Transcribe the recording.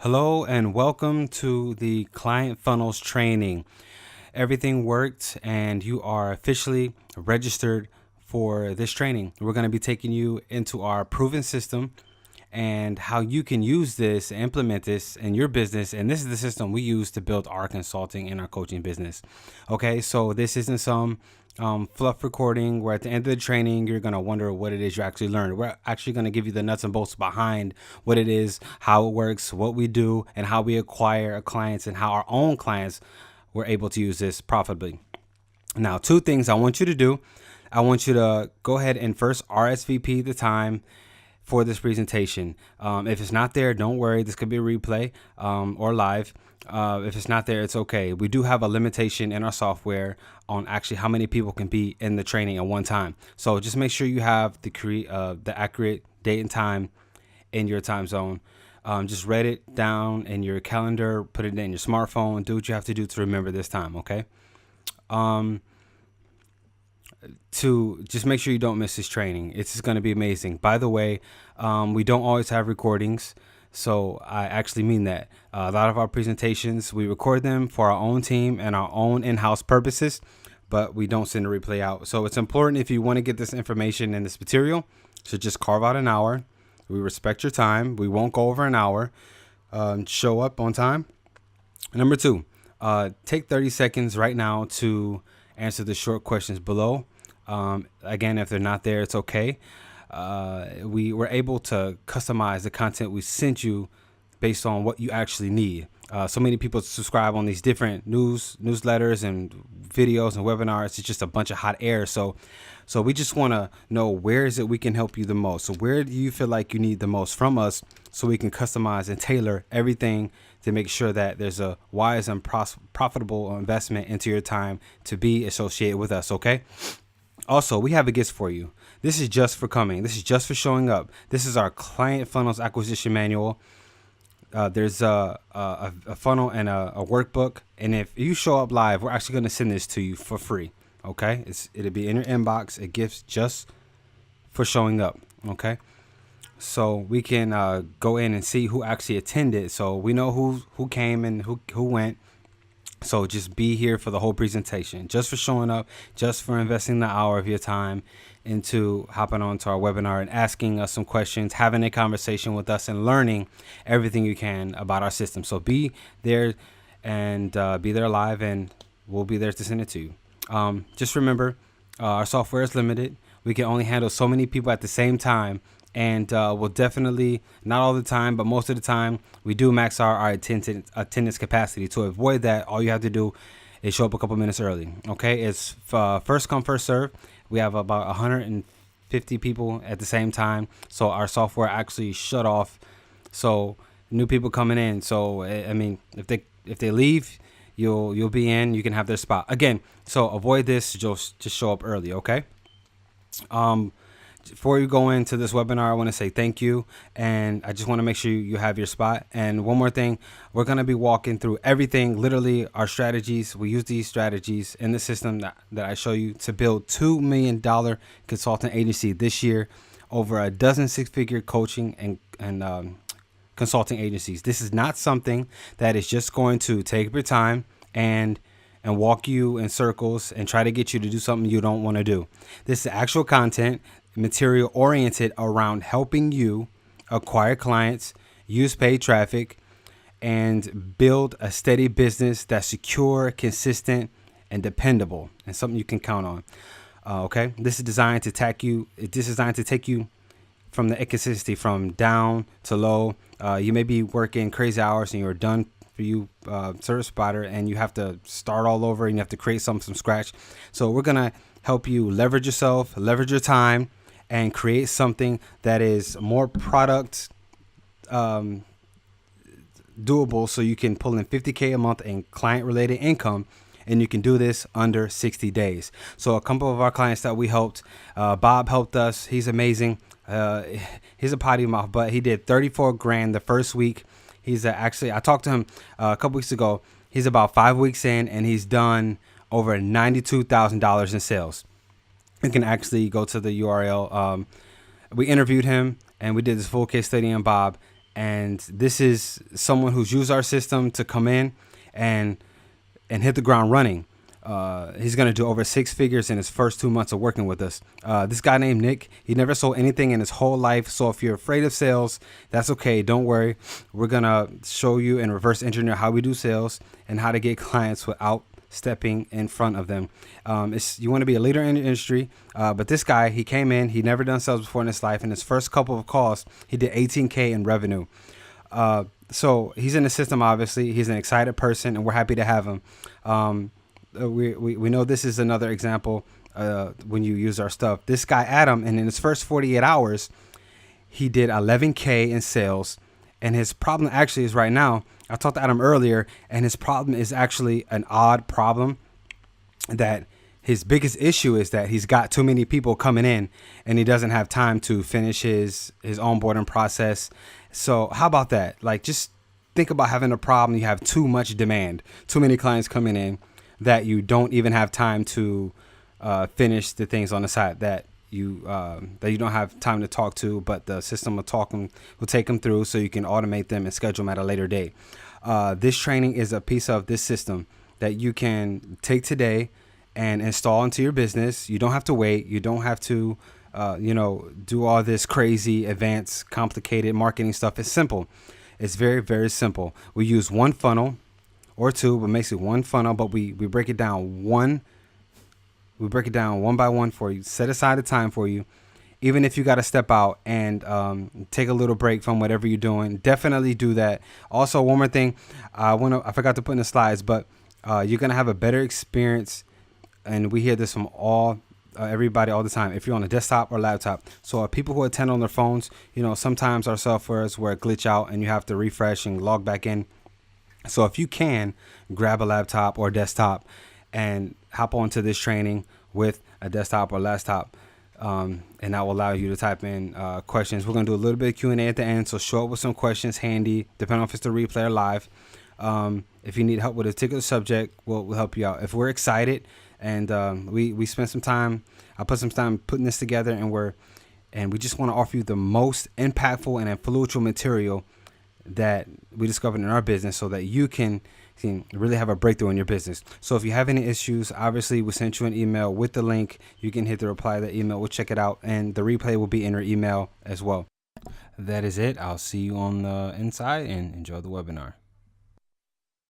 Hello and welcome to the Client Funnels training. Everything worked and you are officially registered for this training. We're going to be taking you into our proven system and how you can use this, implement this in your business. And this is the system we use to build our consulting and our coaching business. Okay, so this isn't some fluff recording where at the end of the training you're going to wonder what it is you actually learned. We're actually going to give you the nuts and bolts behind what it is, how it works, what we do, and how we acquire clients and how our own clients were able to use this profitably. Now, two things I want you to do. I want you to go ahead and first RSVP the time for this presentation. If it's not there, don't worry. This could be a replay or live. If it's not there, it's okay. We do have a limitation in our software on actually how many people can be in the training at one time. So just make sure you have the accurate date and time in your time zone. Just write it down in your calendar, put it in your smartphone, do what you have to do to remember this time, okay? To just make sure you don't miss this training. It's just going to be amazing. By the way, we don't always have recordings. So I actually mean that. A lot of our presentations, we record them for our own team and our own in-house purposes, but we don't send a replay out. So it's important if you want to get this information and this material, so just carve out an hour. We respect your time. We won't go over an hour. Show up on time. Number two, take 30 seconds right now to answer the short questions below. Again, if they're not there, it's okay. We were able to customize the content we sent you based on what you actually need. So many people subscribe on these different newsletters and videos and webinars. It's just a bunch of hot air. So we just want to know, where is it we can help you the most? So where do you feel like you need the most from us, so we can customize and tailor everything to make sure that there's a wise and profitable investment into your time to be associated with us. Okay. Also, we have a gift for you. This is just for coming. This is just for showing up. This is our Client Funnels Acquisition Manual. There's a funnel and a workbook. And if you show up live, we're actually going to send this to you for free. Okay. It'll be in your inbox. A gift just for showing up. Okay. So we can go in and see who actually attended. So we know who came and who went. So just be here for the whole presentation, just for showing up, just for investing the hour of your time into hopping onto our webinar and asking us some questions, having a conversation with us, and learning everything you can about our system. So be there and be there live, and we'll be there to send it to you. Just remember, our software is limited. We can only handle so many people at the same time. And we'll definitely, not all the time, but most of the time, we do max our attendance capacity. To avoid that, all you have to do is show up a couple minutes early. Okay, it's first come, first serve. We have about 150 people at the same time, so our software actually shut off. So new people coming in. So I mean, if they leave, you'll be in. You can have their spot again. So avoid this. Just show up early. Okay. Before you go into this webinar, I want to say thank you, and I just want to make sure you have your spot. And one more thing, we're going to be walking through everything, literally our strategies. We use these strategies in the system that I show you to build $2 million consultant agency this year, over a dozen six-figure coaching and consulting agencies. This is not something that is just going to take your time and walk you in circles and try to get you to do something you don't want to do. This is actual content, material oriented around helping you acquire clients, use paid traffic, and build a steady business that's secure, consistent, and dependable, and something you can count on. Okay, this is designed to take you from the inconsistency from down to low. You may be working crazy hours and you're done for you, service provider, and you have to start all over and you have to create something from scratch. So we're gonna help you leverage yourself, leverage your time, and create something that is more product doable, so you can pull in $50K a month in client related income, and you can do this under 60 days. So a couple of our clients that we helped, Bob helped us. He's amazing. He's a potty mouth, but he did 34 grand the first week. He's actually, I talked to him a couple weeks ago. He's about 5 weeks in, and he's done over $92,000 in sales. You can actually go to the URL. We interviewed him and we did this full case study on Bob, And this is someone who's used our system to come in and hit the ground running. He's going to do over 6 figures in his first 2 months of working with us. This guy named Nick, he never sold anything in his whole life. So if you're afraid of sales, that's okay. Don't worry. We're going to show you and reverse engineer how we do sales and how to get clients without stepping in front of them. You want to be a leader in the industry. But this guy, he came in, he never done sales before in his life. In his first couple of calls, he did 18K in revenue. So he's in the system, obviously. He's an excited person, and we're happy to have him. We know this is another example when you use our stuff. This guy, Adam, and in his first 48 hours, he did 11K in sales. And his problem actually is right now, I talked to Adam earlier, and his problem is actually an odd problem. That his biggest issue is that he's got too many people coming in and he doesn't have time to finish his onboarding process. So how about that? Like, just think about having a problem. You have too much demand, too many clients coming in that you don't even have time to finish the things on the side that you don't have time to talk to, but the system will take them through so you can automate them and schedule them at a later date. This training is a piece of this system that you can take today and install into your business. You don't have to wait. You don't have to, do all this crazy, advanced, complicated marketing stuff. It's simple. It's very, very simple. We use one funnel or two, but basically one funnel, but we break it down one by one for you. Set aside a time for you. Even if you got to step out and take a little break from whatever you're doing, definitely do that. Also, one more thing, I forgot to put in the slides, but you're gonna have a better experience, and we hear this from everybody all the time. If you're on a desktop or laptop, so people who attend on their phones, sometimes our softwares will glitch out and you have to refresh and log back in. So if you can grab a laptop or desktop and hop onto this training with a desktop or laptop, and that will allow you to type in questions. We're going to do a little bit of Q&A at the end, so show up with some questions handy, depending on if it's the replay or live. If you need help with a particular subject, we'll help you out. If we're excited and we spent some time, I put some time putting this together, and we just want to offer you the most impactful and influential material that we discovered in our business so that you can really have a breakthrough in your business. So if you have any issues, obviously we sent you an email with the link. You can hit the reply to the email. We'll check it out, and the replay will be in your email as well. That is it. I'll see you on the inside, and enjoy the webinar.